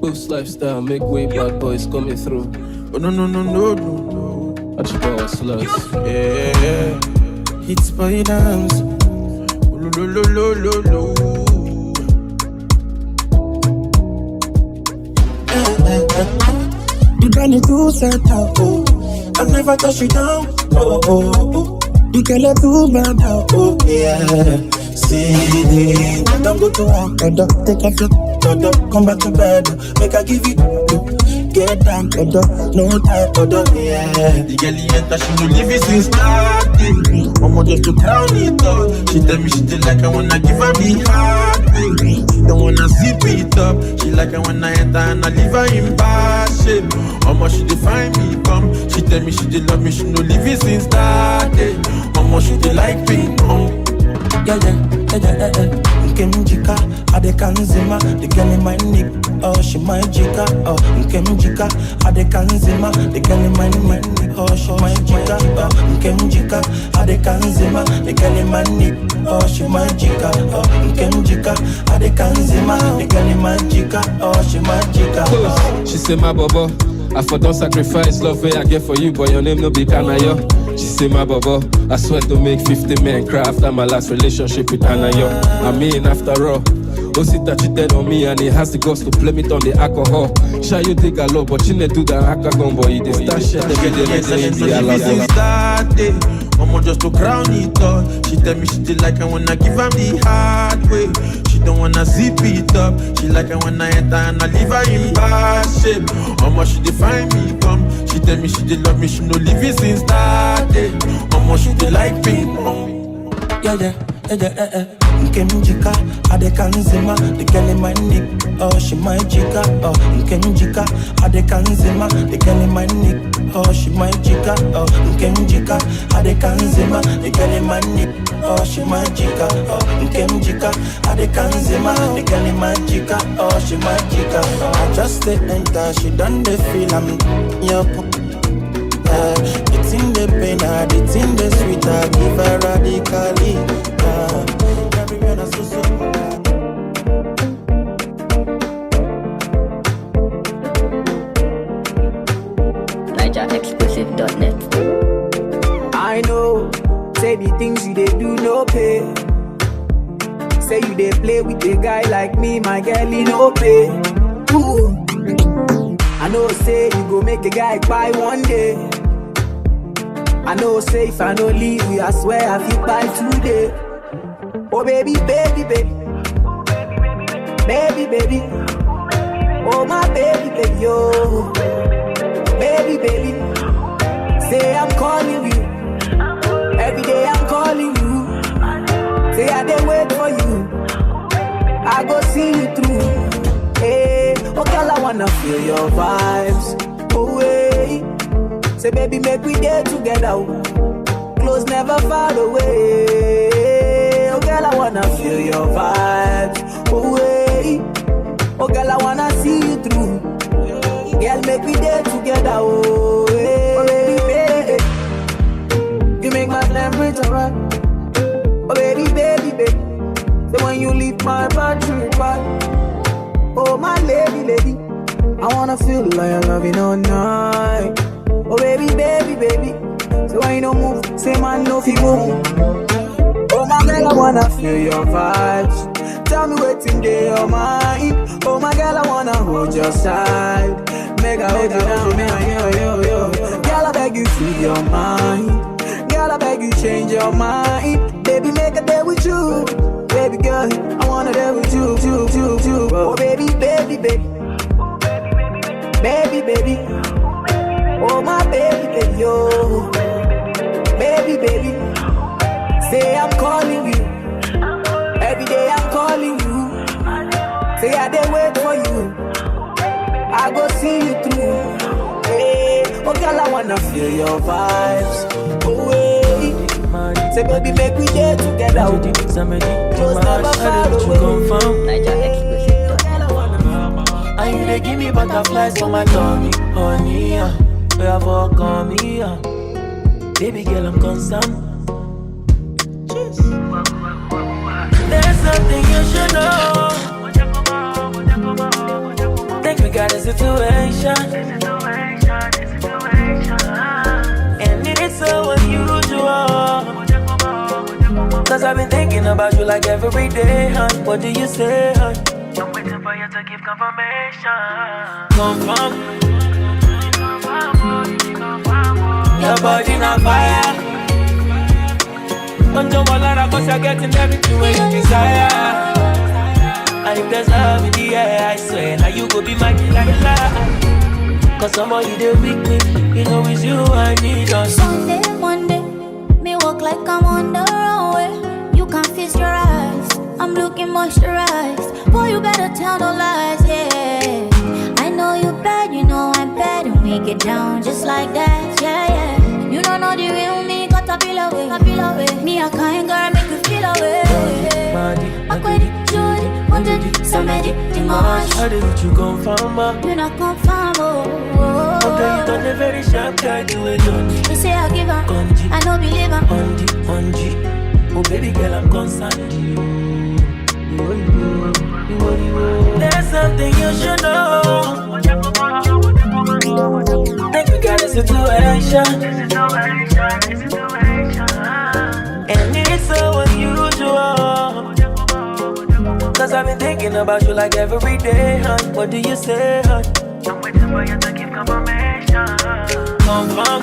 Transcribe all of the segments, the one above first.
boost lifestyle, make way, bad boys coming through. Oh no. Ajebo Hustlers. Yeah. It's by Idahams. Lo. You got me too set up, oh. I never touch you down, oh. You can let too bad out, oh. Yeah. See, don't go to work, take off your come back to bed, make I give you, get down, no time, yeah. The girl enter, she no leave it since starting. Mama just to crown it up. She tell me she did like I wanna give her me heart. Don't wanna zip it up. She like I wanna enter and I leave her in bad shape. Mama she define me come. She tell me she did love me, she no leave it since starting. Mama she did like ping pong. Yeah. Nkemjika, adekanzima, the girl in my neck, oh she my jika, oh Nkemjika, adekanzima, the girl in my neck, oh she my jika, oh Nkemjika, adekanzima, the girl in my neck, oh she my jika, oh Nkemjika, adekanzima, the girl in my jika, oh she my jika. She say my bobo, I for don't sacrifice love way I get for you, but your name no be Kanayo. She say my bobo, I swear to make 50 men cry after my last relationship with Anayo. I mean after all, Osita cheated on me and he has the guts to blame it on the alcohol. Shy you dig a lot, but she ne do that akagon boy. They start shit every day. Mama just to crown it up. She tell me she did like I wanna give her the hard way. She don't wanna zip it up. She like I wanna enter and I leave her in bad shape. Mama she define me come. She tell me she did love me, she no leave it since that day. Mama she did like ping pong. Yeah. Nkemjika, adekanzima, the girl in my neck, oh she my jika, oh Nkemjika, adekanzima, the girl in my neck, oh she my jika, oh Nkemjika, adekanzima, the girl in my neck, oh she my jika, oh Nkemjika, adekanzima, the girl in my jika, oh she my jika. I just stay enter, she done the feel I'm yup. It's in the pain, it's in the sweet, I give her radically. Everywhere I so NaijaExclusive.net. I know, say the things you they do no pay. Say you they play with a guy like me, my girl he no pay. Ooh. I know say you go make a guy buy one day. I know say if I no leave you, I swear I feel buy today. Oh baby. Oh my baby, yo. Baby. Say I'm calling you. Every day I'm calling you. Say I didn't wait for you. I go see you through. Hey, oh girl, I wanna feel your vibes. Oh hey. Say baby, make we day together. Close, never far away. Oh girl, I wanna feel your vibes. Oh hey. Oh girl, I wanna see you through. Girl, make we day together. Oh hey. Oh baby. You make my temperature right. Oh baby. So when you leave my battery back. Oh my lady. I wanna feel like I love you all night. Oh baby. So when you don't move, say man no fi move. Oh my girl, I wanna feel your vibes. Tell me what's in your mind. Oh my girl, I wanna hold your side. Make I hold you down, yo. Girl, I beg you free your mind. Girl, I beg you change your mind. Baby, make a day with you. Baby girl, I wanna day with you. Oh baby. Baby. Oh my baby, yo. Baby. Say I'm calling you. Every day I'm calling you. Say I didn't wait for you. I go see you through. Hey, oh girl, I wanna feel your vibes. Oh hey. Say baby, make we day together. Just never far away. Confam. NaijaExclusive.net. And you they give me butterflies for my tummy, honey. You have walk on me, baby girl, I'm concerned. There's something you should know. Think we got situation. And it's so unusual. Cause I've been thinking about you like every day, hon. What do you say, hon? I'm waiting for you to give confirmation. Confirm. Your body on fire. Don't jump a lot cause you're getting everything when you desire. And if there's love in the air, I swear, now you go be my delilah. Cause somebody there with me, you know it's you I need us. Sunday, Monday, me walk like I'm on the runway. You can't fix your eyes, I'm looking moisturized. Boy, you better tell no lies, yeah. I know you bad, you know I'm bad. And we get down just like that, yeah, yeah. You don't know the real me, got a feel away, I feel away. Me a kind girl, make you feel away. Akwedi, Jody, Wondedi, Samedi, Dimanche. How did you confirm, ma? You not confirm, oh. Okay, you done a very sharp guy to it, don't you? You say I give her, Conji. I know believe her. Conji. Oh baby girl, I'm concerned. There's something you should know. Think we got a situation. And it's so unusual. Cause I've been thinking about you like every day, hon. What do you say, hon? I'm waiting for you to give confirmation. Confirm.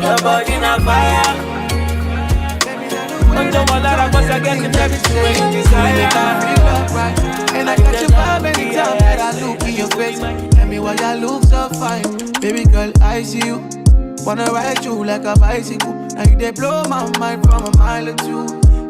Your body on fire. Don't jump a lot cause you're getting everything when you desire. And I got your vibe anytime that I look in your face. Tell me why you look so fine. Baby girl, I see you. Wanna ride you like a bicycle. Now you they blow my mind from a mile or two.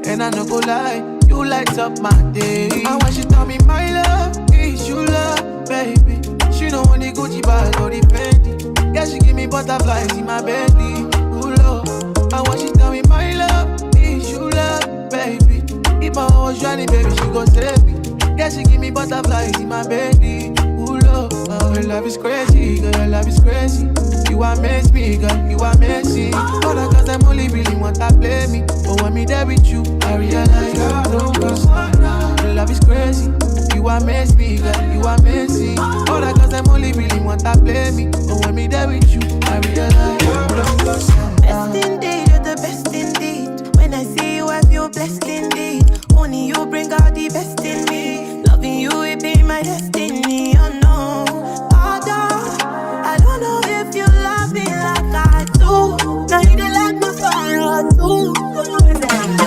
And I no go lie, you light up my day. And when she tell me my love is you love, baby. She don't want the Gucci bag or the Fendi. Yeah, she give me butterflies in my belly. Ooh, Lord. And when she tell me my love is you love, baby. If I was drowning, baby, she go save me. Yeah, she give me butterflies in my belly. Ooh, Lord. Oh, your love is crazy, girl, your love is crazy. You amaze me, girl, you amazing. All the girls them only really want to play me. But when me there with you, I realize your love is crazy. You amaze me, girl, you amazing. All the girls them only really want to play me. But when me there with you, I realize best indeed, you're the best indeed. When I see you, I feel blessed indeed. Only you bring out the best in me. Loving you, it be my destiny. Oh no, I don't know if you love me like I do. Now you don't like my fire too.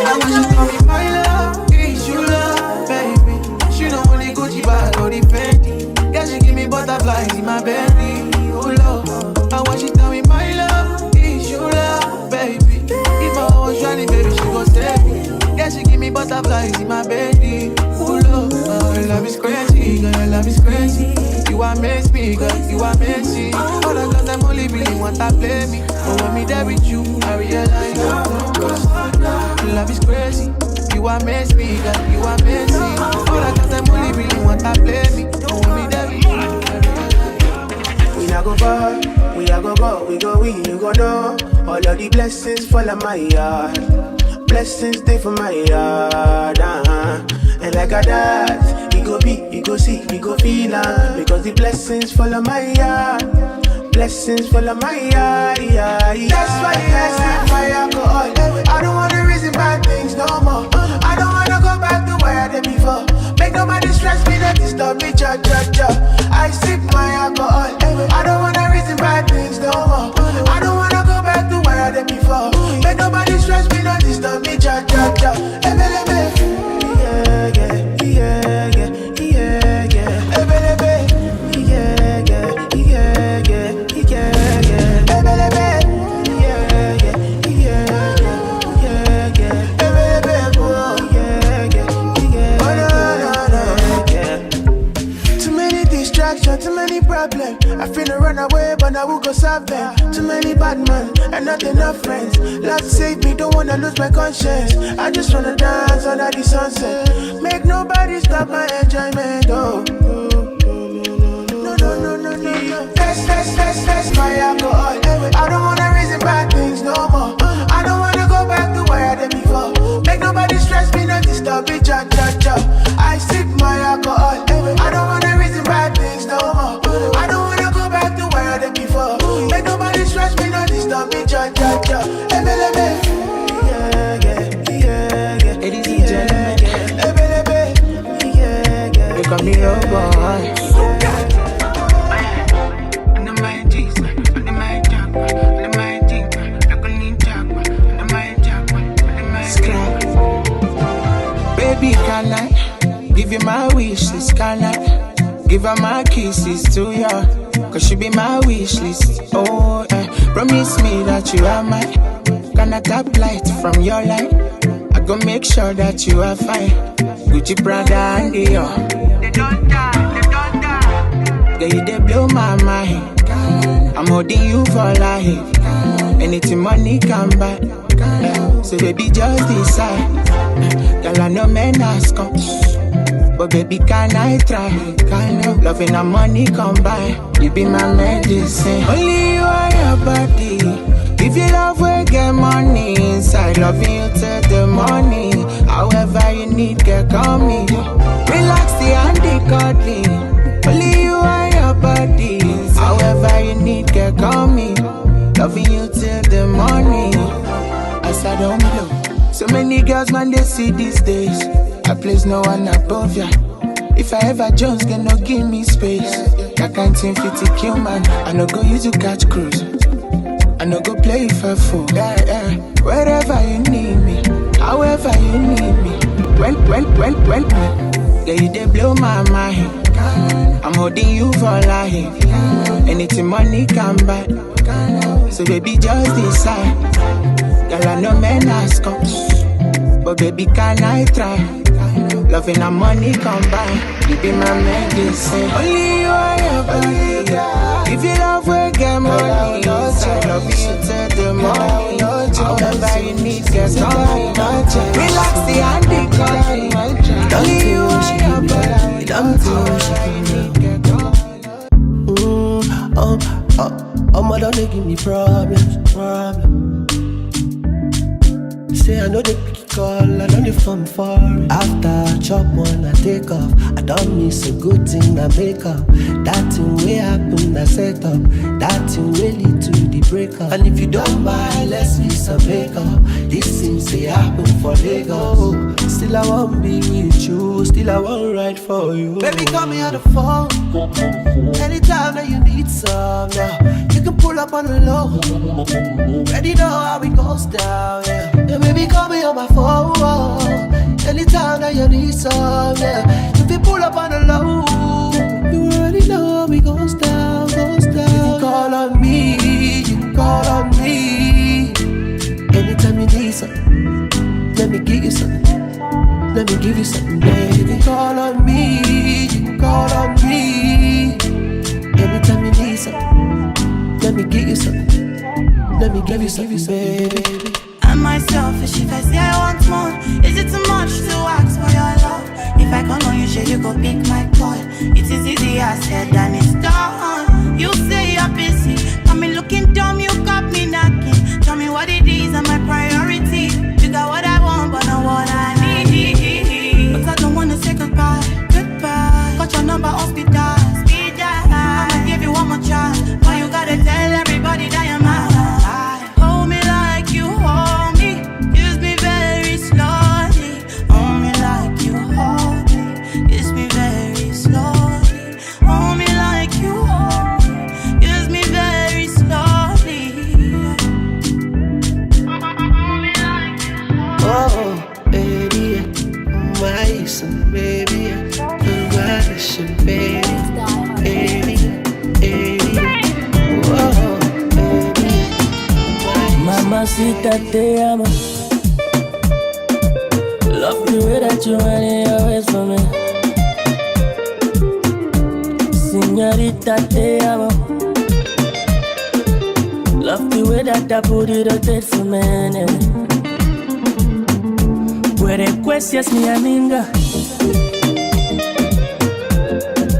I want you to call me my love, is you love, baby. She don't want the Gucci bag or the Fendi. Yeah, she give me butterflies in my belly. Oh Lord, I want you to tell me my love, is you love, baby. If I was drowning, baby, she go save me. Yeah, she give me butterflies in my belly. Oh Lord, your love is crazy, girl, your love is crazy. You amaze me, girl, you amazing. All the girls them only really want to play me. But when me there with you, I realize your love is crazy. You amaze me, girl, you amazing. All the girls them only really want to play me. But when me there with you, I realize. We not go far, we are go, we go, you go know. All of the blessings fall on my yard. Blessings stay for my yard, And like a dad, you go be, you go see, you go feel because the blessings fall on my yard. Blessings fall on my yard, That's why I sip my alcohol. I don't wanna reason bad things no more. I don't wanna go back to where I did before. Make nobody stress me, that disturb me, cha. I sip my alcohol. I don't wanna reason bad things no more. I don't wanna go back to where I did before. Make nobody stress me, not disturb me, cha. Too many problems. I finna run away, but I will go solve them. Too many bad men and not enough friends. Love save me, don't wanna lose my conscience. I just wanna dance under the sunset. Make nobody stop my enjoyment. Oh, no. That's my alcohol. I don't wanna reason bad things no more. I don't wanna go back to where I did before. Make nobody stress me, not disturb me, cha. I sip my alcohol. give you my wishlist, can I? Give her my kisses to ya, cause she be my wishlist. Oh, promise me that you are mine. Gonna tap light from your light. I go make sure that you are fine. Gucci, Prada, and Dior. They don't die, they don't die. Girl, you they blow my mind. I'm holding you for life. Anything money can buy. So baby, just decide. Girl, I know men ask come. But baby, can I try? Kind of loving and money combine. You be my medicine. Only you are your body. If you love, we get money inside. Loving you till the morning. However you need, get call me. Relax the handy cuddling. Only you are your body. However you need, get call me. Loving you till the morning. As I don't blow. So many girls, man, they see these days. I place no one above ya. If I ever Jones, can no give me space. That kind thing 50 kill man. I no go use to catch cruise. I no go play for fool. Yeah. Wherever you need me, however you need me. When yeah, you they blow my mind. I'm holding you for life. Anything money can buy. So baby, just decide. Girl, I know men ask come. But baby, can I try? Loving and money combine. You be my medicine. Only you are your body. If you love, we get money. I love you till the morning. However you need, get money. Relax the handy cuddling. Only you are your body. Omah don't give me problems. Say I know they pick call, I don't need fun for it. After I chop one, I take off. I don't miss a good thing, I make up. That thing will happen, I set up. That thing will lead to the breakup. And if you don't buy, let's miss a makeup. These things they happen for Lagos. Still I won't be with you, still I won't ride for you. Baby, call me on the phone. Anytime that you need some, yeah. You can pull up on the low. Ready know how it goes down, yeah. Yeah, baby, call me on my phone. Anytime that you need some, yeah. If you pull up on the low, you already know how it goes down, goes down. You can call on me, you can call on me. Anytime you need something, let me give you something. Let me give you something, baby. You can call on me, you can call on me. Anytime you need something, let me give you something. Let me give you something, baby. Am I selfish if I say I want more? Is it too much to ask for your love? If I call on you, sure you go pick my call. It is easy, I said, and it's done. You say you're busy, got me looking dumb, you got me knocking. Tell me what it is, and my priority. You got what I want, but not what I need. But I don't wanna say goodbye. Got your number off speed dial. I'ma give you one more chance, but you gotta tell everybody that you're mine. Hold me like you hold me. Use me very slowly. Hold me like you hold me. Use me very slowly. Hold me like you hold me. Use me very slowly. Oh, baby, my son, baby, congratulations, baby, baby, baby. Oh, baby, Mamacita, Teyamo. Love the way that you run it always for me. Señorita, Teyamo. Love the way that I put it rotate for me. Puede cuestias mi amiga.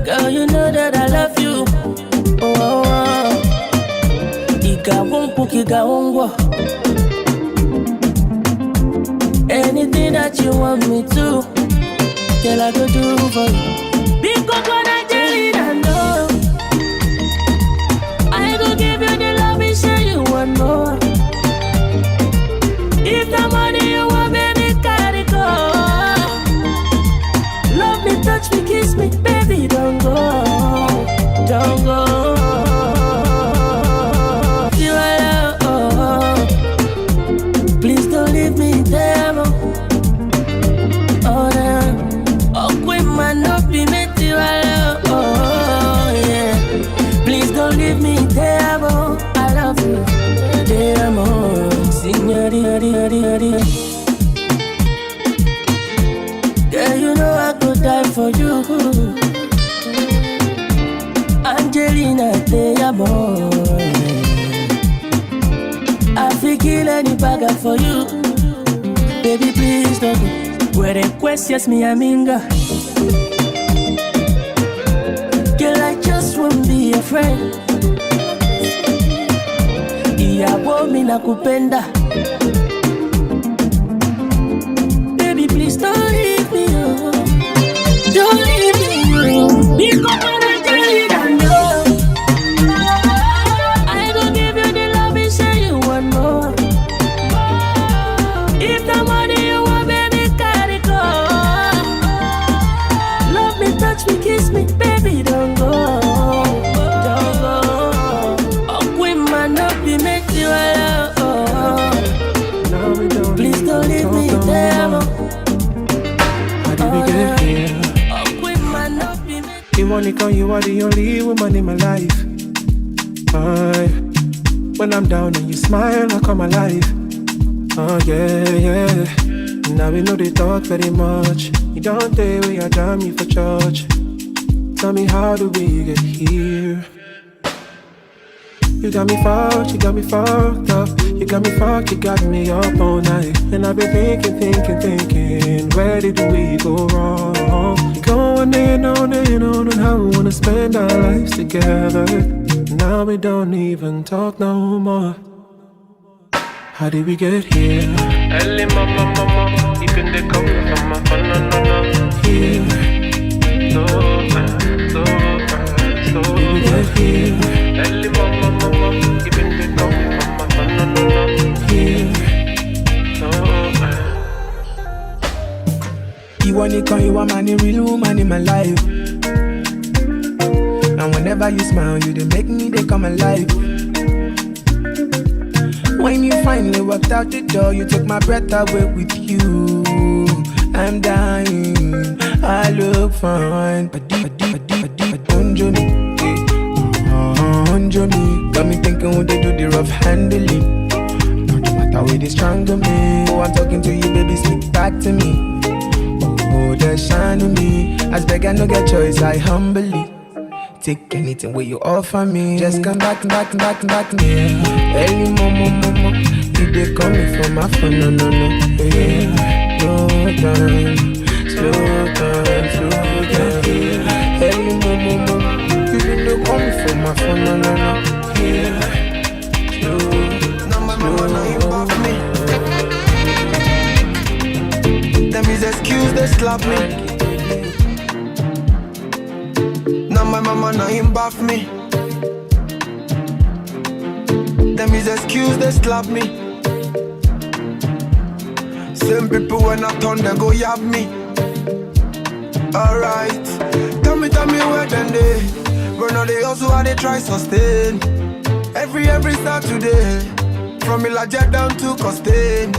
Girl, you know that I love you. Oh, Iga won't Iga won't. Anything that you want me to, girl, I go do for you. Because when I tell you that no, I go give you the love and show you one more. If the money you want, baby, carry go. Love me, touch me, kiss me, baby, don't go, don't go. You are love, please don't leave me there. Oh, damn, oh, quit my for you. Angelina, Teyamo. I feel kill any bagger for you. Baby, please don't go. Where the questions me aminga. Girl, I just won't be a friend. Iyabo mi nakupenda. Baby, please don't leave me, oh. Don't leave me, oh. Because when I tell you that no, I gon' give you the love and say you want more. If the money you want, baby, carry go. Love me, touch me, kiss me, baby, don't go. Don't go. Oh, queen man, not be make you alone. No, please don't leave me there. How did we get here? Oh, queen man, not be make You only come, you are the only woman in my life. When I'm down and you smile, I come alive. Oh yeah, yeah. Now we know they talk very much. You don't say we are damn you for church. Tell me, how do we get here? You got me fucked, you got me fucked up. You got me fucked, you got me up all night. And I've been thinking, where did we go wrong? You go on and on how we wanna spend our lives together. Now we don't even talk no more. How did we get here? Early mama, you can take up from my fun, no. Here, So how did we get here? Early mama, you can take up from my fun, no. Here, You want it, cause you want money, real woman in my life. And whenever you smile, you they make me, they come alive. When you finally walked out the door, you took my breath away with you. I'm dying, I look fine. But don't you me, got me thinking when they do the rough handling. No matter where they strangle me. Oh, I'm talking to you, baby, speak back to me. Oh, they shine on me. As beg I no get choice, I humbly take anything where you offer me. Just come back, yeah. Early mama, you they call me from my phone, no. Yeah. Slow down. Yeah. Early mama, you they call me from my phone, no. Yeah. Now my mama, now you back me. Them is excuse, they slap me. Now my mama, now him bath me. Them is excuse, they slap me. Same people when I turn, they go yab me. Alright, tell me where then they. When all they also how they try sustain. Every Saturday, from Iyanya down to Costain.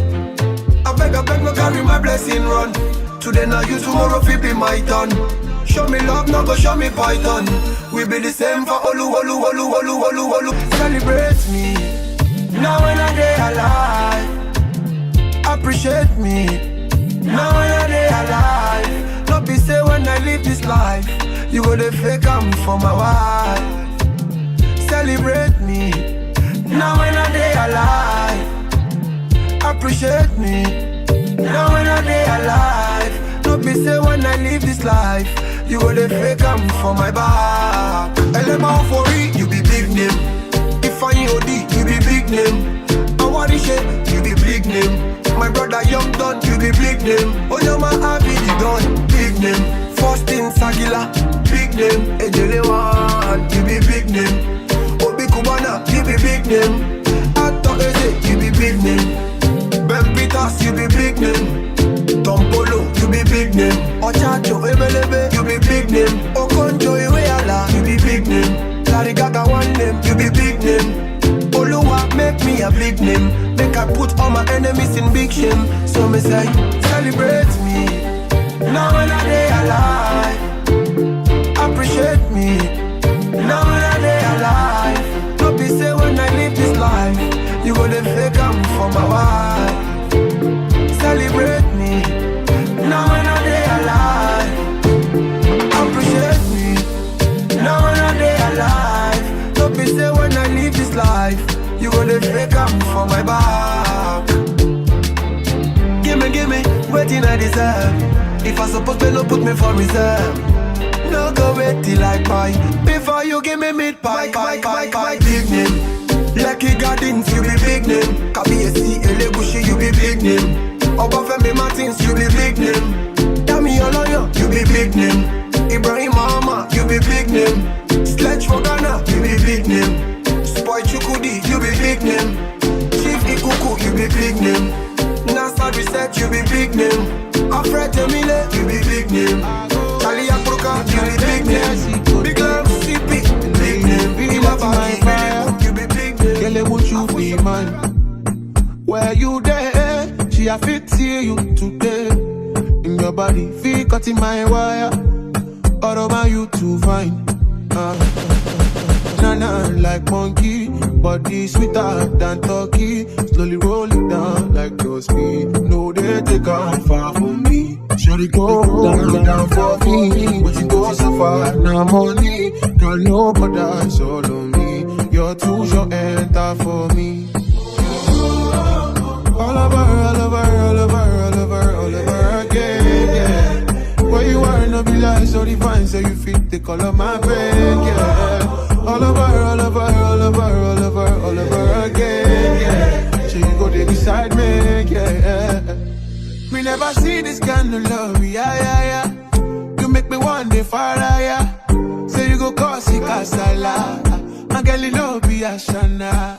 I beg, no carry my blessing run. Today now you, tomorrow fi be my turn. Show me love, no go show me python. We be the same for Olu. Celebrate me, now when I day alive. Appreciate me, now when I day alive. Not be say when I live this life, you go the fake I'm for my wife. Celebrate me, now when I day alive. Appreciate me, now when I day alive. Not be say when I live this life, you go the fake I'm for my back. Elema for it, you be big name. If I OD, you be big name. Awadi shit, you be big name. My brother Young Don, you be big name. Onyama Abidi Don, big name. First in Sagila, big name. Ejelewan, you be big name. Obi Kubana, you be big name. Ato Eze, you be big name. Ben Peters, you be big name. Tom Polo, you be big name. Ochacho Ebelebe, you be big name. Okonjo Iweala, you be big name. Larry Gaga one name, you be big name. Oluwa make me a big name. Make I put all my enemies in big shame. So me say, celebrate me, now when I day alive. Appreciate me, now when I day alive. Don't be say when I live this life, you go the fake I'm for my wife. Celebrate me, now when I day alive. If I suppose to no put me for reserve. No go wait till I buy. Before you give me meat pie. Big name. Lucky Gardens, you be big name. Kabiyesi Elegushi, you be big name. Obafemi Martins, you be big name. Dami Oloyo, you be big name. Ibrahim Mama, you be big name. Sledge for Ghana, you be big name. Spoy Chukudi, you be big name. Chief Ikuku, you be big name. NASA Research, you be big name. Alfred Emile, you be big name. Charlie Akruka, you be big name. Big Lam, CP, big name. Ilabaki, you be big name. Kelly, would you be mine? Where you there? She a fit see you today. In your body, feel cutting my wire. All over you to find. Nana like monkey, body sweeter than turkey. Slowly roll it down like your speed. No, they take on far from me. Shorty go down for me. But you go so far, now money. Girl, nobody's all on me. You're too short, enter for me. All over again, yeah. Where you are, no be like so divine, so you fit the color my brain, yeah. All over again, yeah. So you go there beside me, yeah. Me never see this kind of love, yeah. You make me one day fire, yeah. Say you go cause it casala. My girl, you know be a shana.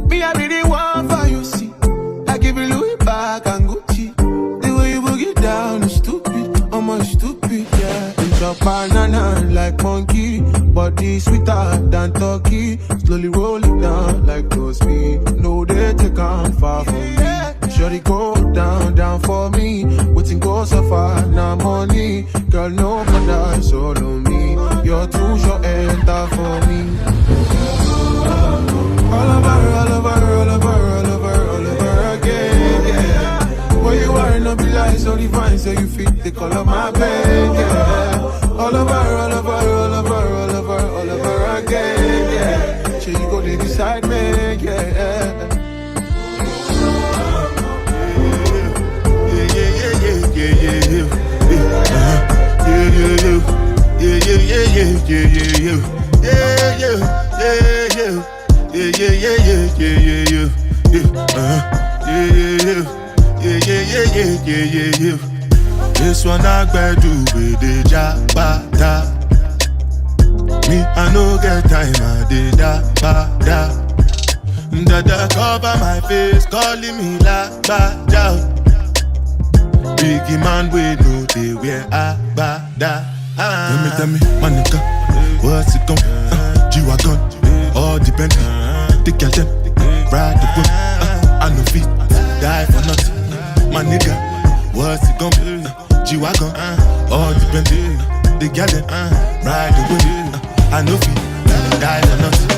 Me, I really want for you, see. I give you Louis back and Gucci. The way you boogie down is stupid, almost stupid, yeah. It's your banana like monkey, body sweeter than turkey. Slowly roll it down like those speed. No, they take on far from me. Shorty go down for me. Waiting go so far, now money. Girl, nobody's all on me. You're too short, enter for me. All over again, yeah. Where you are, no be like so divine, so you fit the color of my bed, yeah. All over again, yeah. So you go there beside me, yeah. This one I better do with the jabata. Me, I no get time, I did that, Dada cover my face, calling me like Baja. Biggie man, we know they wear Abada. Tell me, my nigga, what's it gon' G-Wagon, all depend. The girl them, ride the whip. I no fit, die for nothing. My nigga, what's it gon' be? G-Wagon, all depend. The girl them, ride the whip. I no fit, die for nothing.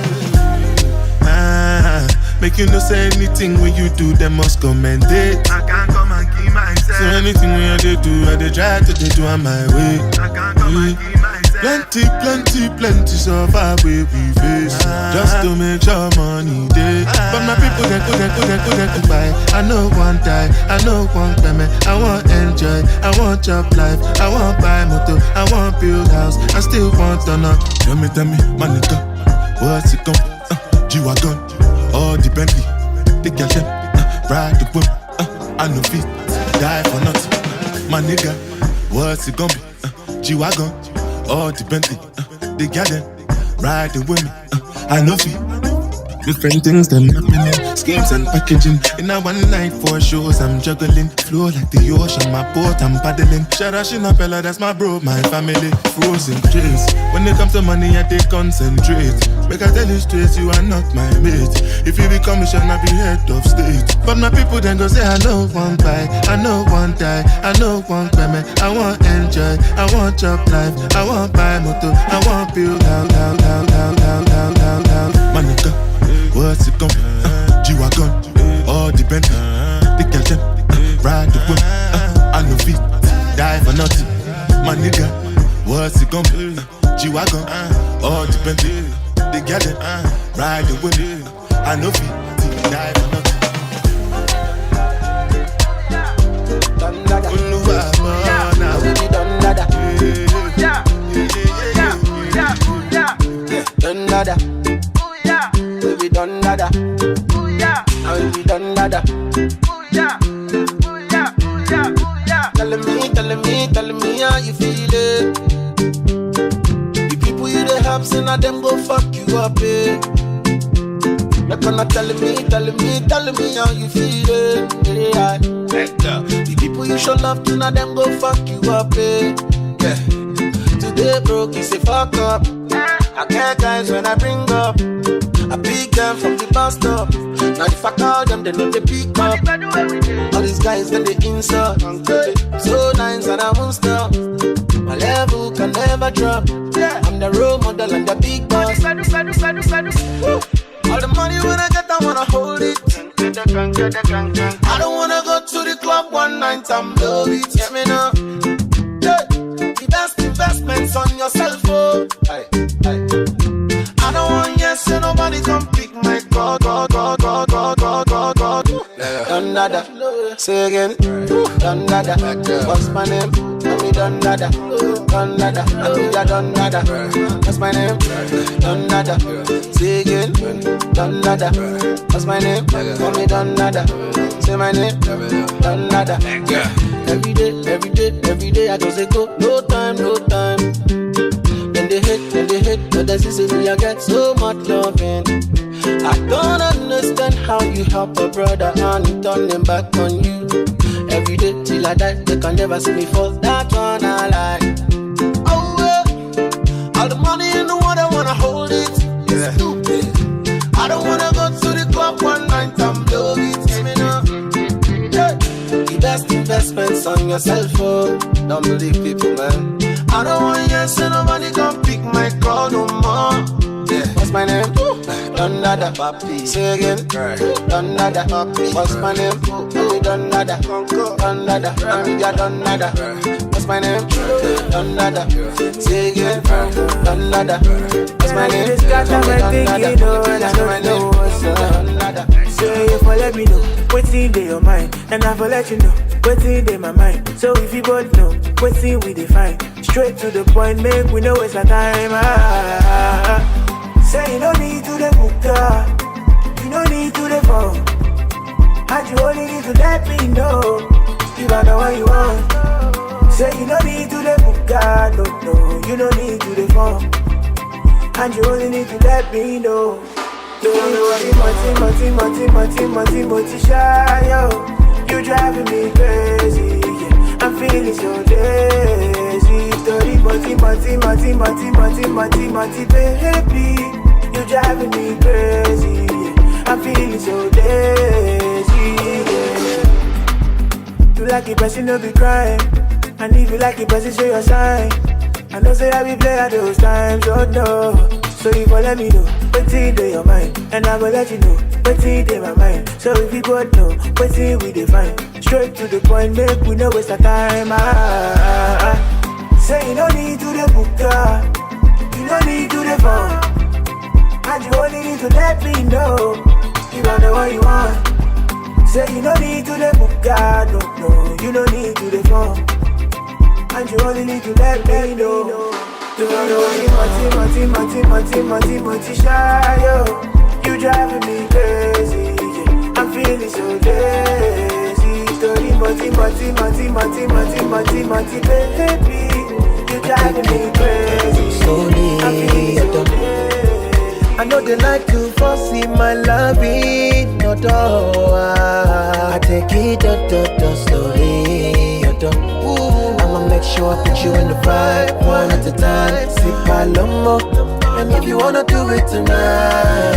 Make you no say anything when you do, they must commend it. I can't come and keep myself. So anything when I do, I try to do on my way. I can't come and keep myself. Plenty so far we face. Just to make sure money day. But my people they couldn't buy. I know one die, I know one payment. I want enjoy, I want job life, I want buy motor, I want build house, I still want to know. Tell me, my nigga, what's it gon' G-Wagon, all the Bentley, the girl them, ride the whip, I no fit, die for nothing. My nigga, what's it gon' be? G-Wagon, all the Bentley, the girl them, ride the whip, I no fit. Different things them happening, schemes and packaging. In a one night for shows, I'm juggling. Flow like the ocean, my boat, I'm paddling. Sharashina Bella, that's my bro, my family. Frozen dreams. When it comes to money, I take concentrate. Make I tell you straight, you are not my mate. If you become, you shall not be head of state. But my people then go say, I know one buy, I know one die, I know one payment. I want enjoy, I want job life, I want buy motor, I want build down. My nigga, what's it gon' be? G-Wagon, all the Bentley, the girl them, ride the whip. I no fit, die for nothing. My nigga, what's it gon' be? G-Wagon, all the Bentley, the girl them, ride the whip. I no fit, die for nothing. how you feel it. The people you dey help, say now them go fuck you up, eh. They're gonna telling me how you feel it, yeah. The people you show love to, now them go fuck you up, eh. Yeah. Today broke, you say fuck up. I get guys when I bring up. I pick them from the bus stop. Now if I call them, they know they pick up. All these guys when they insult. So nice and I won't stop. My level can never drop. I'm the role model and the big boss. All the money when I get, I wanna hold it. I don't wanna go to the club one night and blow it. Get me now. The best investments on yourself, oh. I don't want yes, so nobody come pick my God. Dada, say again. Dada, what's my name? Call me Dada. Dada, Dada. What's my name? Dada, say again. Dada, what's my name? Call me Dada. Say my name. Dada. Every day I just say go. No time. Then they hate, but they see me I get so much loving. I don't understand how you help a brother and turn them back on you. Every day till I die, they can never see me fall. That one I like. Oh well, all the money in the world I wanna hold it. It's stupid. I don't wanna go to the club one night and blow it. Give me now. The best investments on yourself, oh. Don't believe people, man. I don't want yes, so nobody can pick my call no more. Yeah. What's my name? Dada, papi. Say again. Dada, papi. What's my name? Dada, Dada, Dada. What's my name? Dada. Say again. Dada. What's my name? Dada. Say if I let me know what's in your mind, and I will let you know what's in my mind. So if you both know what's in we define, straight to the point, make we know it's a time. Say you don't need to the book, you don't need to the phone, and you only need to let me know if I know what you want. Say you don't need to the book, no, you don't need to the phone, and you only need to let me know. You shy, yo. You driving me crazy, yeah. I'm feeling so lazy. Dirty, baby. You driving me crazy, yeah. I'm feeling so lazy, yeah. You like it, but you no be crying. And if you like it, but you show your sign. I know say I be play at those times, oh no. So if you let me know what's in your mind, and I will let you know what's in my mind. So if you both know what's in we define, straight to the point, make we know waste our time. Say you don't need to the book, you don't need to the phone, and you only need to let me know if I know what you want. Say you don't need to the book, no, you don't need to the phone, and you only need to let me know. You don't know what shy, yo. You driving me crazy, yeah. I'm feeling so lazy. Dirty, baby. You driving me crazy. I'm feeling so lazy. I know they like to force in my loving, no door. I take it slowly, I'ma make sure I put you in the vibe, one at a time. Sip Palomo, and if you wanna do it tonight,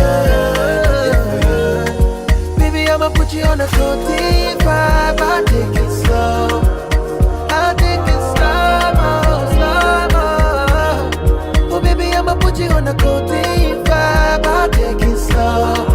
baby, I'ma put you on a floating vibe. I'll take it slow, oh baby, I'ma put you on a floating vibe. I'll take it slow.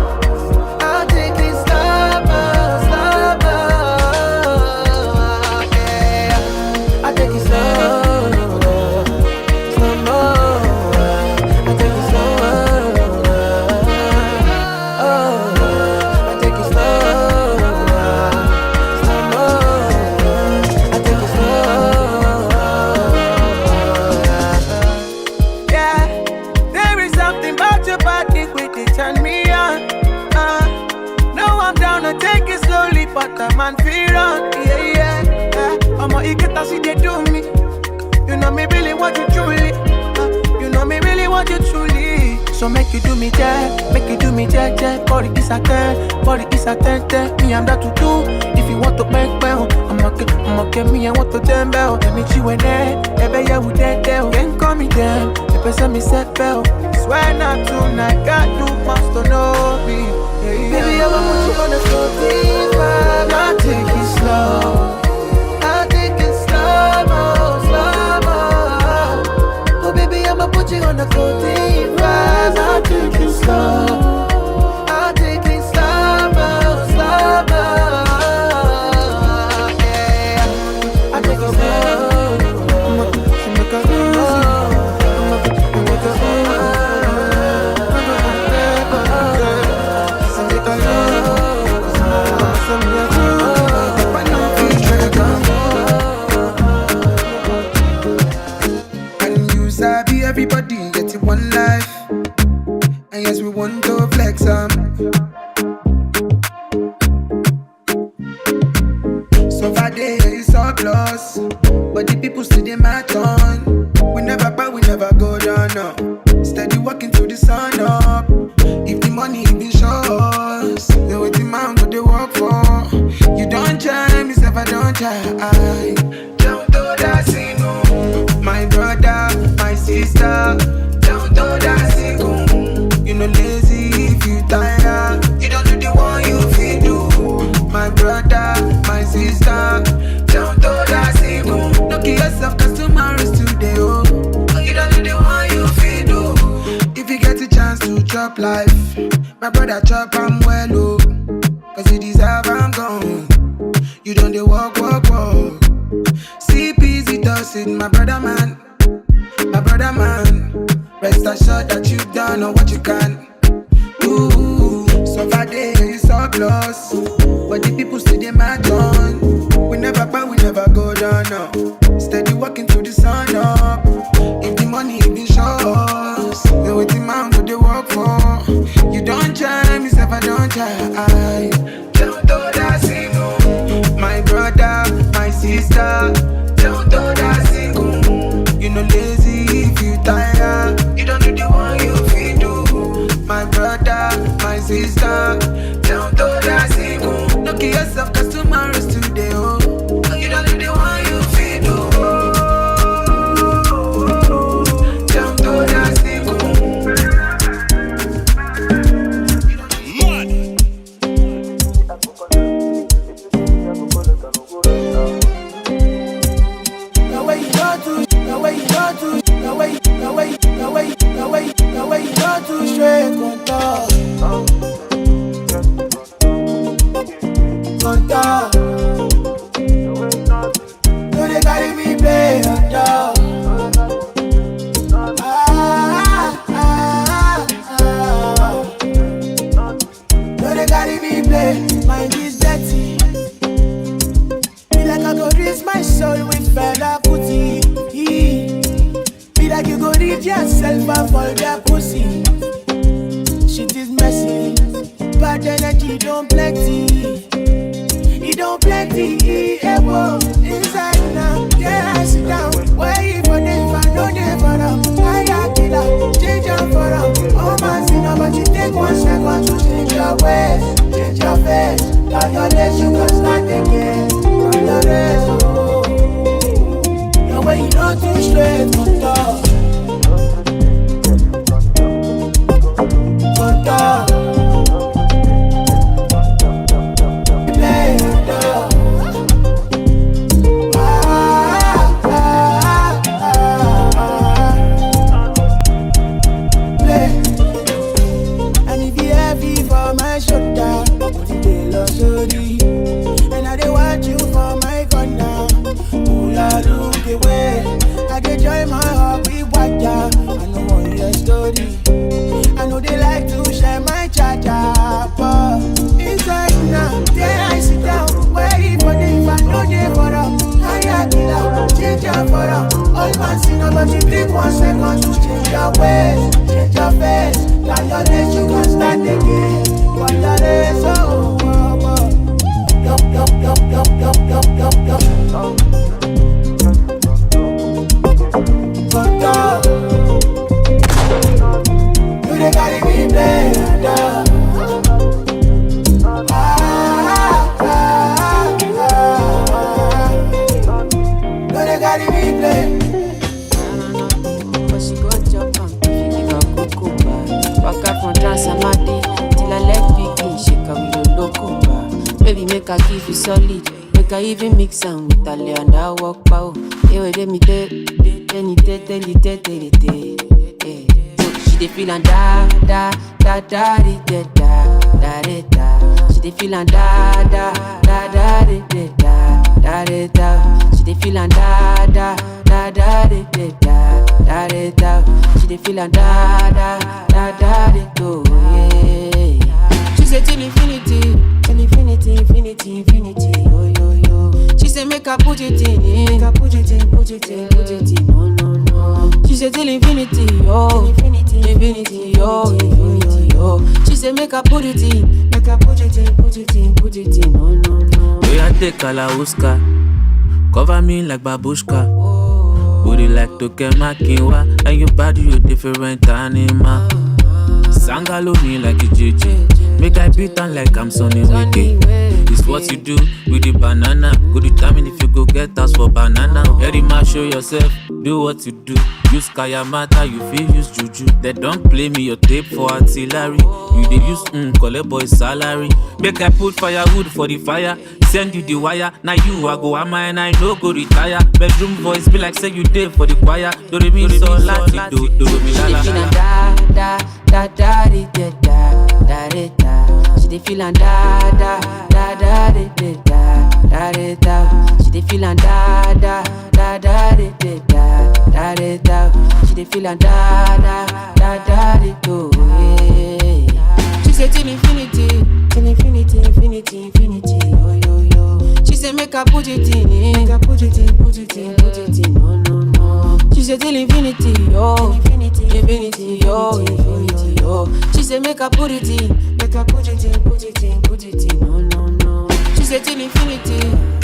know me really want you truly. You know me really want you truly. So make you do me that, make you do me that. Body is a 10, body is a 10. Me I'm that to do. If you want to make bell, I'm okay. Me I want to damn bell. Let me chew in there, ebe ya we dead there. Can't call me damn, ebe send me set bell. Swear not tonight, God you must know me. Baby, I'ma put you on the floor, please, vibe. I'll take it slow. I'll take it slow-mo. Oh, baby, I'ma put you on the floor, please, vibe. I'll take it slow. I'll take it slow-mo. Yeah, I'll take it slow. Everybody getting one life, and yes, we want to flex So far day is all close, but the people still they match on. We never buy, we never go down, no. Steady walking through the sun up. If the money be shows, then what the man go they work for. You don't try, me if I don't try. Don't do that, no. My brother, my sister, don't do that, you know lazy if you tired. You don't do the one you feel do. My brother, my sister, don't do that, no kill yourself cause tomorrow's today, oh. You don't do the one you feel do. If you get a chance to chop life, my brother chop I'm well, oh. Cause you deserve I'm gone. You don't do walk. See easy does it, my brother man. My brother man, rest assured that you've done all what you can. Ooh, so far day is so close, but the people still they match on. We never buy, we never go down, no. Steady walking through the sun up. If the money be shows, then what the man go they work for. You don't try, me if I don't try. Don't do that, no. My brother, my sister, don't do that, you know lazy if you tired. You don't do the one you feel do. My brother, my sister, don't do that, no kill yourself cause tomorrow's today, oh. You don't do the one you feel do. Don't do that, they carry me play. But she go jump and give her cucumber. Walk up from Transamadi till I let begin shake her with a locumba. Baby, make her give you solid. Make her even mix am with Italian and walk pow. Hey, wait, let me tell you. She dey feel and da da da da da da da da da. She dey feel and da da da da da da da da. She dey feel and da da da da da da da da. She dey feel and da da da da da do. She say till infinity, infinity, infinity, infinity. Yo yo yo. She say make her put it in, make her put it in, put it in, put it in. No no no. She say till infinity, oh infinity, infinity, oh infinity, oh. She say make her put it in, make her put it in, put it in, put it in. No no no. We a take Kalauska, cover me like babushka. Booty like Tokemakinwa, and your body you different animal. Sangalo me like a JJ, make I beat on like I'm Sonny Wiki. It's what you do with the banana. Go determine if you go get us for banana. Very much show yourself, do what you do. Use Kayamata, you feel use Juju. They don't play me your tape for artillery. You they use collect boy salary. Make I put firewood for the fire. Send you the wire. Now you I go ama and I no go retire. Bedroom voice be like say you did for the choir. Do re mi so lati do mi la la la. Da da da da da da da da. She dey feel and da da da da da da da da. She dey feel and da da da da da da da da. She dey feel and da da da da do. She say till infinity, infinity, infinity, infinity. Yo yo yo. She say make her put it in, make her put it in, put it in, put it in. No no no. She say till infinity, oh infinity, infinity, oh infinity, oh. She say make her put it in, make her put it in, put it in, put it in. No no no. She say till infinity,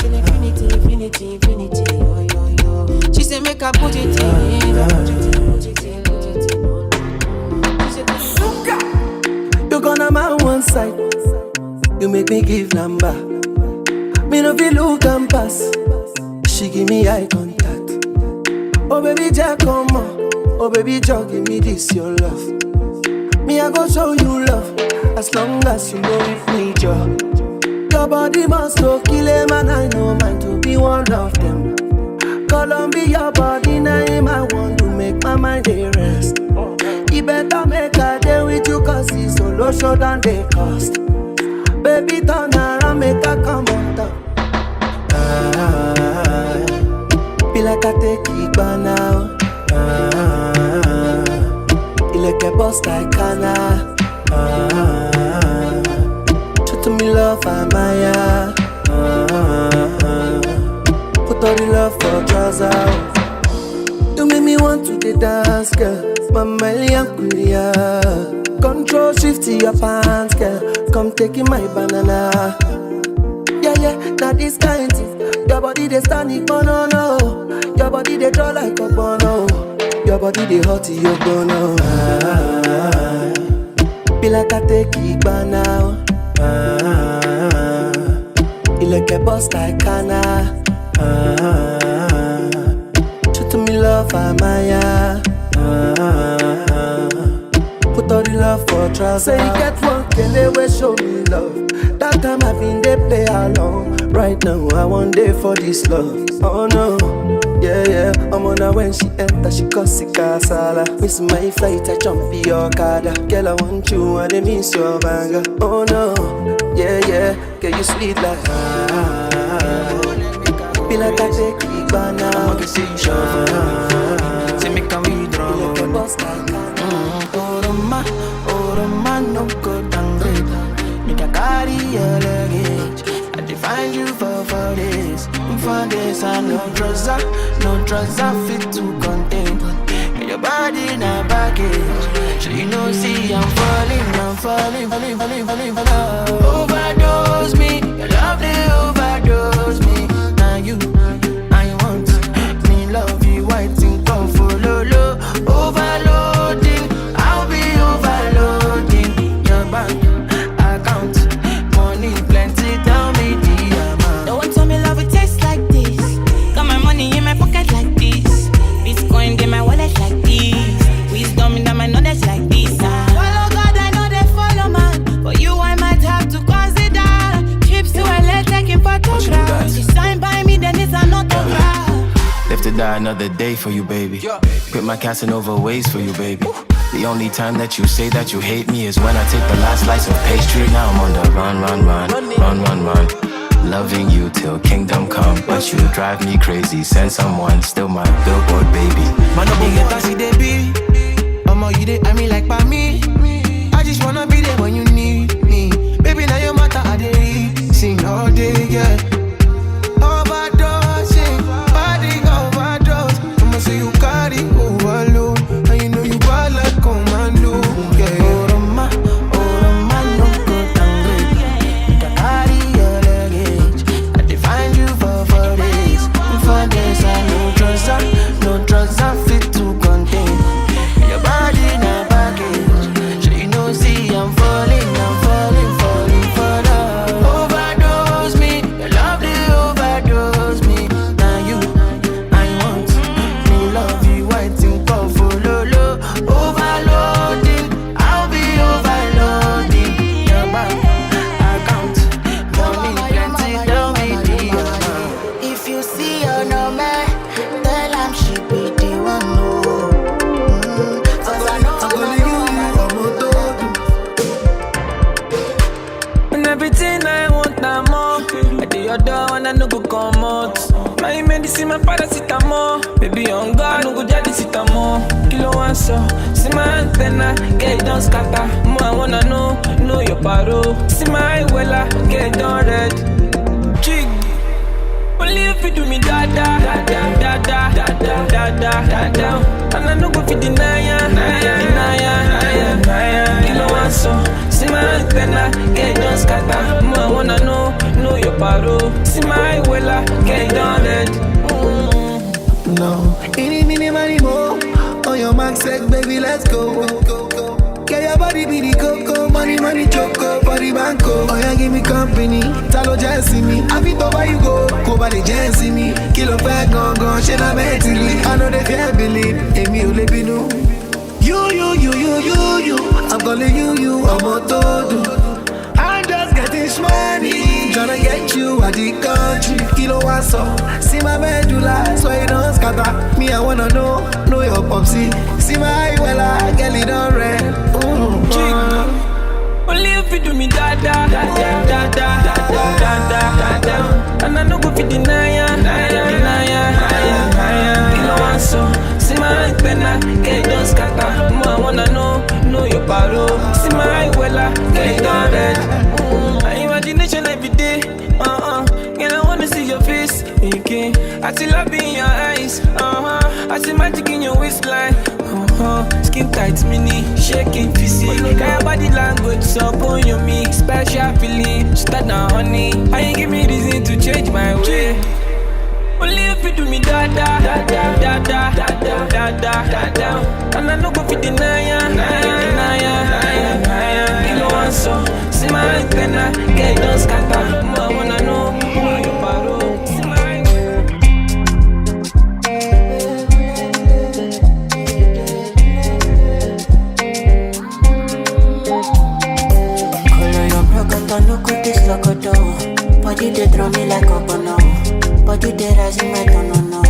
infinity, infinity, infinity, oh yo yo. She say make her put it in, make her put it in, put it in, put it in. No no. She say you gonna my one side, you make me give number. Me no feel look and pass. She give me eye contact. Oh baby Jack, come on. Oh baby Jack, give me this your love. Me I go show you love, as long as you know with me, Joe. Your body must go kill him, and I know mine to be one of them. Columbia body name I want to make my mind a rest. You better make a day with you, cause it's solo show than they cost. Baby turn around, make her come on top. Feel like I take it by now. You like a boss like Kana. Show to me love, Amaya. Put all the love for trousers. You make me want to the dance, girl. Mama Liankulia. Control shift to your pants, girl. Come taking my banana. Yeah, yeah, now this kind thing. Your body they stand it, no, no. Your body they draw like a bono. Your body they hot to your bono. Be like I take it by now. You like a boss like Kana. Show to me love, Amaya. Put all the love for trousers. Say you get one, can they will show me love. That time I've been they play along. Right now I want day for this love. Oh no, yeah yeah. I'm on her when she enter, she cause it casala. Miss my flight, I jump in your car. Girl I want you and I miss your banger. Oh no, yeah yeah. Girl you sweet like be like I take it by now. I'ma get see say me can we draw. Like a boss like Oroma, no good and great. Make a carry your luggage. I define you for this. For this, I no drugs are fit to contain. And your body in a package. So you know, see, I'm falling. Overdose me, your love they overdose me. Now you, I want me love you, white and come follow low. Overloading, I'll be overloading your bank account. Money plenty, tell me the amount. Don't tell me love it tastes like this. Got my money in my pocket another day for you, baby. Quit my Casanova ways for you, baby. The only time that you say that you hate me is when I take the last slice of pastry. Now I'm on the run. Loving you till kingdom come, but you drive me crazy. Send someone, still my billboard baby. Man, no get that see they be. You dey I mean like by me. I just wanna be there when you need me. Baby, now your matter I dey sing all day, yeah. Overdose, body overdose. I'ma say you carry overload, and you know you bad like commando, yeah. Oroma, no go downgrade. You can carry your luggage. I define you for days. For days I no drugs I fit to contain. Your body na baggage. So you know see I'm falling for love. Overdose me, your love they overdose me. Now you, I want me love you waiting for lolo. Overloading, I'll be overloading. Your bank account, money plenty, don't be the amount. If you see her no man, tell am she be the one. No. Everything I want, I'm more. I do your door and I no go come out. My medicine, my paracetamol. Baby, on God, no go jadi sitamo. Kilo one so, see my antenna, get it done scatter. More I wanna know your paro. See my wella, get it done red. Jig, only if you do me dada. And I no go fit deny ya. Kilo one so. See my antenna, get it done scatter. More I wanna know your paro. See my wella, get it done red. No, any money more. On your mark, sex, baby, let's go. Get your body be the coco, money choco, body banco. Oh yeah, give me company, talo just see me. I fit over you go by the just see me. Kilo fat gone, shit I'm mentally. I know they can't believe, Emi Olebinu. You, I'm calling you, I'm a todo. I'm just getting money, tryna get you out the country. Kilo one so, see my medulla, so you don't scatter. Me, I wanna know your popsy. See my wella, girl, it don't red. Only if you do me dada. And I no go fit deny ya. Kilo one so, see my antenna, get it done scatter. More I wanna know your paro. See my wella, get it done red. My imagination every day. Girl, I wanna see your face. Okay, I see love in your eyes. I see magic in your waistline. Skin tight, mini, shaking physique. Your body language, so on your me. Special feeling, start now, honey. And you give me reason to change my way. Only if you do me dada. And I no go fit deny ya. Kilo one so, see my antenna, get it done scatter. More I wanna know your paro. See my color your broken, no good this locoto. Body they draw me like a bono. Body they rising my no.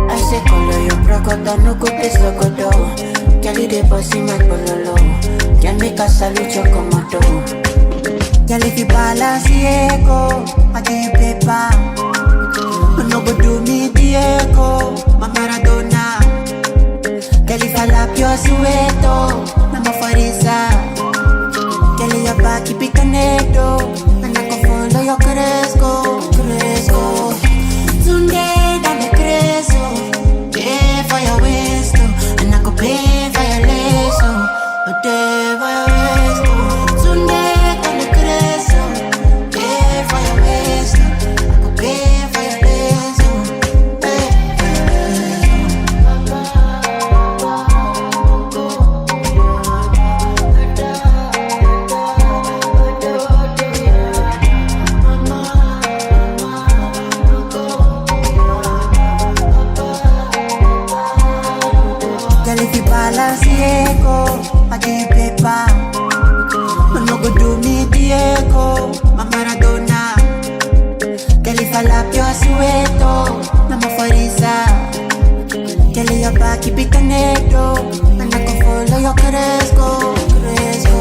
I say color your broken, no good this locoto. Girl, they bossy my pololo. Can make a salute your commando. Girl, if you balance the echo, I give you paper. No go do me the echo, my Maradona. Girl, if I lap your Soweto, I'm a Farisa. Girl, your back keep it connected, and I can follow your Cresco. Today, dame Cresco. Pay for your waist, and I can pay for your lace. Pay for your waist. Today, dame Cresco. Pay for your waist, I can pay for your lace. Pay for your girl, if you balance the echo, I give you paper. No go do me the echo, my Maradona. Girl, if I lap your Soweto, I'm a Farisa. back, keep it connected, and I can follow your caress, go, caress, go.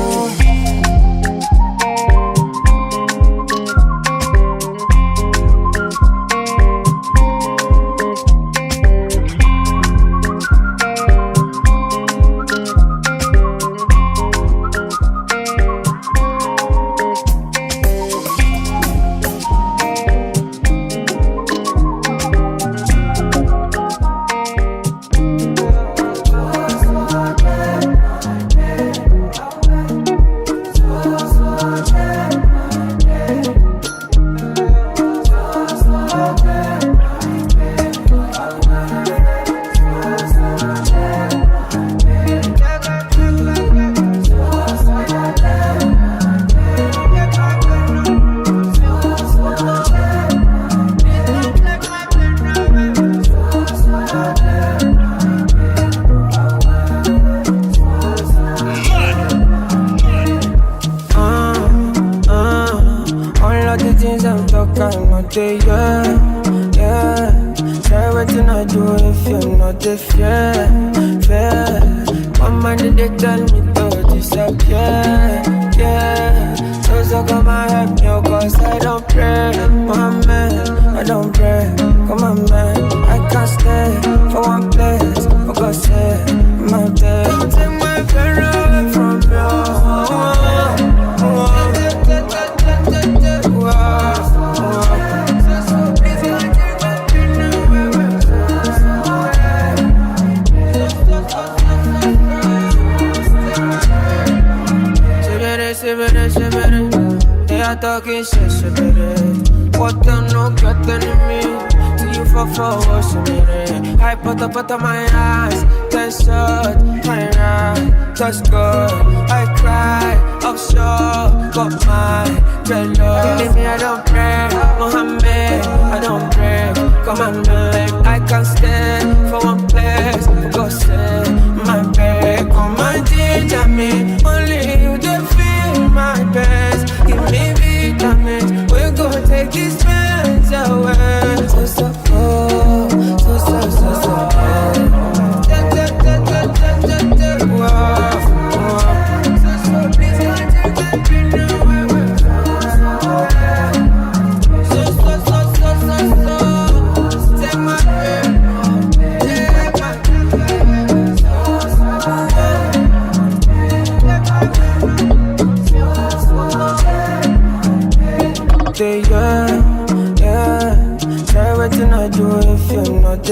Put on my eyes, then shut my eyes, just go. I cry, offshore, got my dreadlocks. Believe me, I don't pray, Mohammed, I don't pray. Come on, babe, I can't stand for one place. Go say my babe, come and ginger me. Only you to feel my best. Give me vitamins, we're gonna take these pains away. So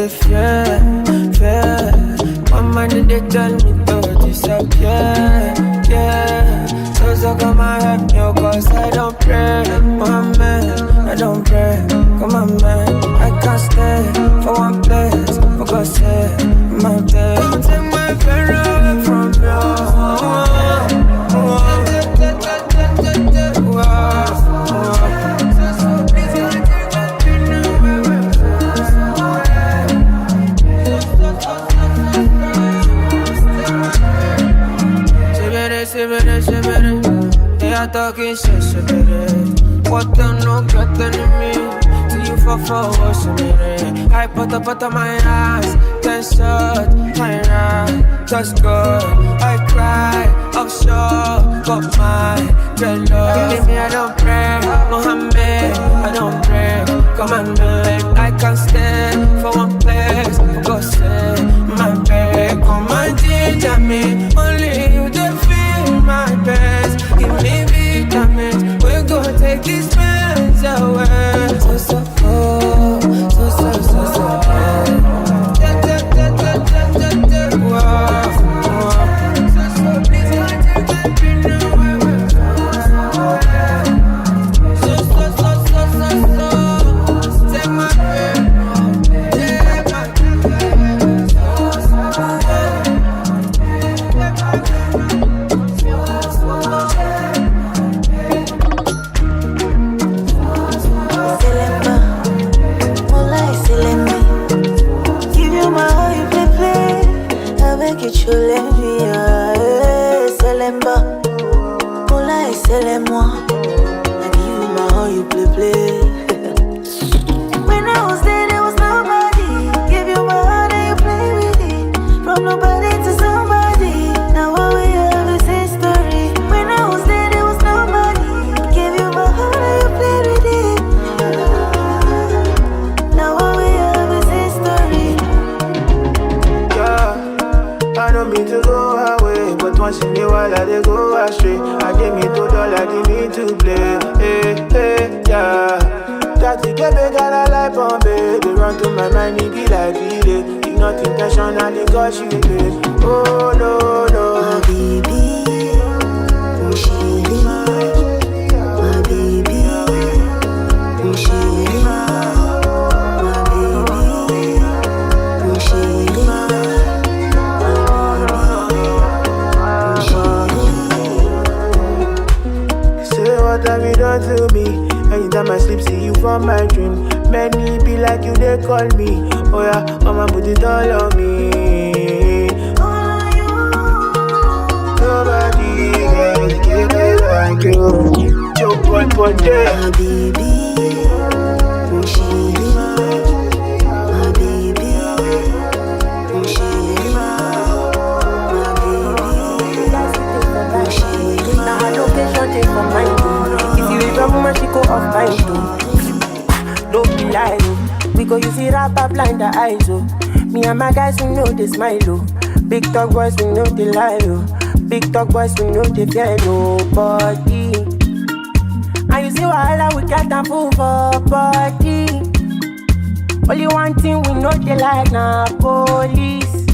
fair. My mind they tell me to disappear, yeah. So come and help me, cause I don't pray, my man, I don't pray. Come on, man, I can't stay for one place, for God's sake, my day. Don't take my pharaoh from you. They are talking shit, what the no get me? See you for forward, I put on my eyes, then shut my eyes, just go. I cry, offshore, got my dreadlocks. Believe me, I don't pray, Mohammed, I don't pray. Come on, babe, I can't stand for one place. Go say my babe, come and ginger me. Only you to feel my best. Give me vitamins, we're gonna take these pains away. So take my to play. Yeah. That you get me, girl, I like Bombay. They run to my mind, it be like delay. It's not intentionally, cause you play. Oh, no, no. My baby, my chérie. My baby, my chérie. My baby, my chérie. Say what have you done to me? Anytime I sleep, see you from my dream. Many be like you, they call me. Oh yeah, mama put it all on me. Nobody else can be like you. Joeboy, My baby, my chérie. My baby, my chérie. My baby, my chérie. Now her location take for mine too. If you leave a woman, she go off mine too. Don't be lying, we go use it rapper blind the eyes, oh. Me and my guys, we know they smile, oh. Big talk boys, we know they lie, oh. Big talk boys, we know they fear nobody. And you see wahala, we got a fool for body. Only one thing we know they like, na police.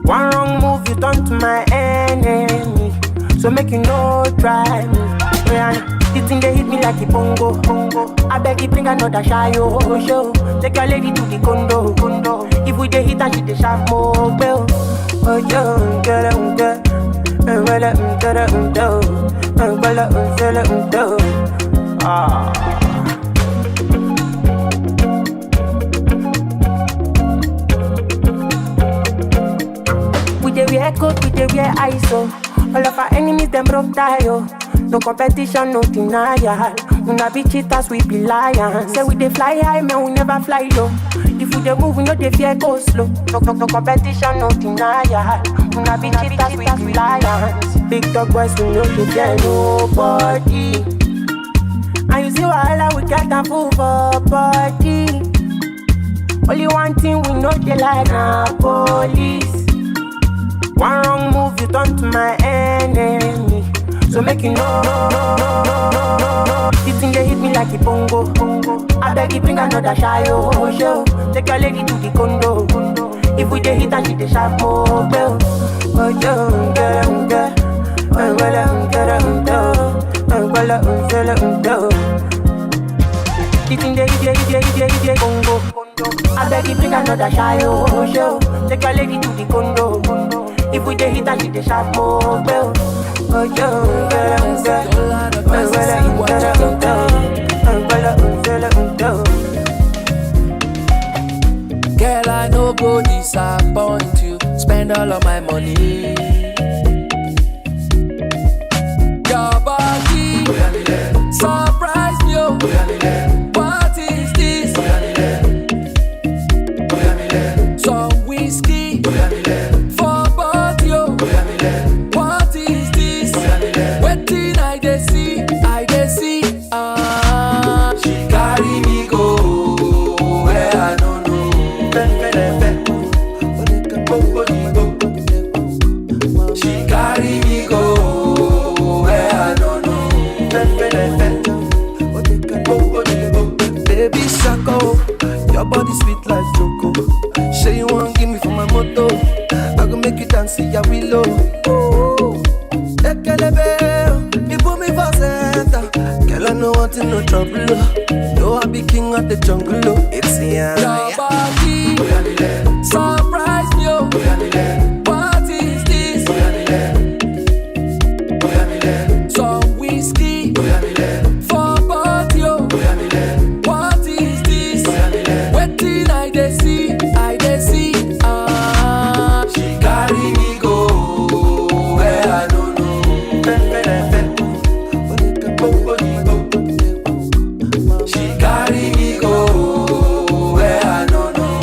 One wrong move, you turn to my enemy. So make you no try me. The thing they hit me like a bongo. I beg you bring another shy show. Take your lady to the condo. If we dey hit and she dey sharp more bell. Oh yo, get ah. We dey wear coat, we dey wear ISO. All of our enemies them broke tie, oh. No competition, no denial. We not be cheaters, we be lions. Say we dey fly high, man, we never fly low. If we dey move, we no dey fear go slow. No competition, no denial. We not be cheaters, we be lions. Big dog boys, we no dey fear nobody. And you see wahala, we got a fool for body. Only one thing we know they like, na police. One wrong move, you turn to my enemy. So make you know. This thing they hit me like a bongo. I beg you bring another shy show. Take your lady to the condo. If we dey hit and she dey sharp more bell. Oh yo, this thing they hit bongo. I beg you bring another shy show. Take your lady to the condo. If we dey hit and she dey sharp more bell. Oh yo, girl, I no go disappoint you. Spend all of my money. Your body surprise me, oh. What is this? Some whiskey for body, oh. What is this? Waiting, I dey see. She carry me go where I don't know. She carry me go where I don't know. Baby Shako, your body sweet like Joko. Say you want give me for my motto. I go make you dance, see ya willow. Ekelebe, you put me for center. Girl, I know what in no trouble. No, I be king of the jungle. It's Your body surprise me, oh. What is this? Some whiskey for body, oh. What is this? Waiting, I dey see. She carry me go where I don't know. She carry me go where I don't know.